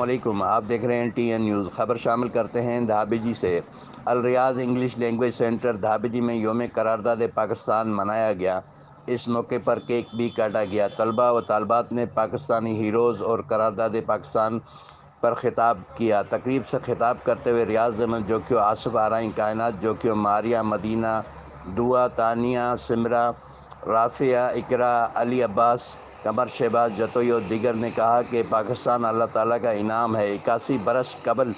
علیکم، آپ دیکھ رہے ہیں ٹی این نیوز۔ خبر شامل کرتے ہیں دھابیجی سے۔ الریاض انگلش لینگویج سینٹر دھابیجی میں یوم قرارداد پاکستان منایا گیا۔ اس موقع پر کیک بھی کاٹا گیا۔ طلباء و طالبات نے پاکستانی ہیروز اور قرارداد پاکستان پر خطاب کیا۔ تقریب سے خطاب کرتے ہوئے ریاض احمد جوکیو، آصف آرائیں کائنات جوکیو، ماریہ مدینہ، دعا تانیہ سمرہ، رافعہ اقرا، علی عباس، قمر شہباز جتوئی اور دیگر نے کہا کہ پاکستان اللہ تعالیٰ کا انعام ہے۔ 81 برس قبل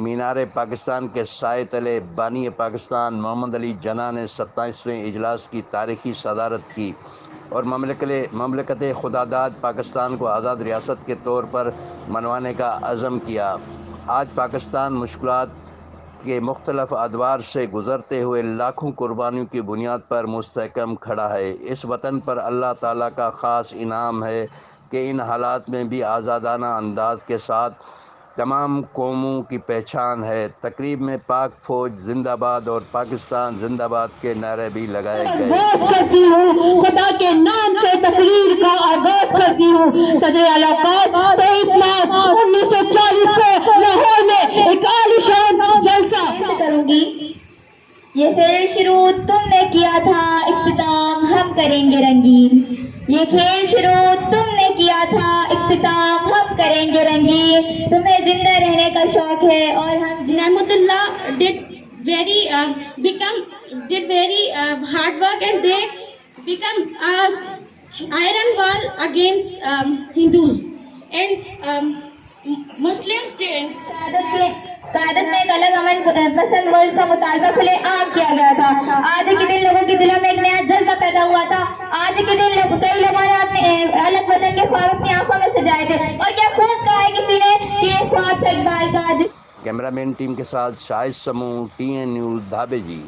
مینار پاکستان کے سائے تلے بانی پاکستان محمد علی جناح نے 27ویں اجلاس کی تاریخی صدارت کی اور مملکت خداداد پاکستان کو آزاد ریاست کے طور پر منوانے کا عزم کیا۔ آج پاکستان مشکلات کے مختلف ادوار سے گزرتے ہوئے لاکھوں قربانیوں کی بنیاد پر مستحکم کھڑا ہے۔ اس وطن پر اللہ تعالیٰ کا خاص انعام ہے کہ ان حالات میں بھی آزادانہ انداز کے ساتھ تمام قوموں کی پہچان ہے۔ تقریب میں پاک فوج زندہ باد اور پاکستان زندہ باد کے نعرے بھی لگائے گئے۔ کرتی ہوں خدا کے نام سے تقریر کا آغاز کرتی ہوں۔ صدر علاقات 23 مارچ 1940 کو لاہور میں ایک عالیشان جلسہ کروں گی۔ یہ کھیل شروع تم نے کیا تھا، اختتام ہم کریں گے رنگین۔ یہ کھیل شروع تم نے کیا تھا، اختتام ہم کریں گے رنگین۔ تمہیں زندہ رہنے کا شوق ہے اور ہم نعمت اللہ did very hard work and they become iron wall against Hindus and Muslims قیادت میں ایک الگ امن پسند ملک کا مطالبہ کھلے عام کیا گیا تھا۔ آج کے دن لوگوں کے دلوں میں ایک نیا جذبہ پیدا ہوا تھا۔ آج کے دن کئی لوگوں نے اپنے الگ وطن کے خواب اپنی آنکھوں میں سجائے تھے اور کیا خوب کہا ہے کسی نے کہ یہ خواب تھا اقبال کا۔ کیمرہ مین ٹیم کے ساتھ شاہد Samoo, T N news Dhabeji.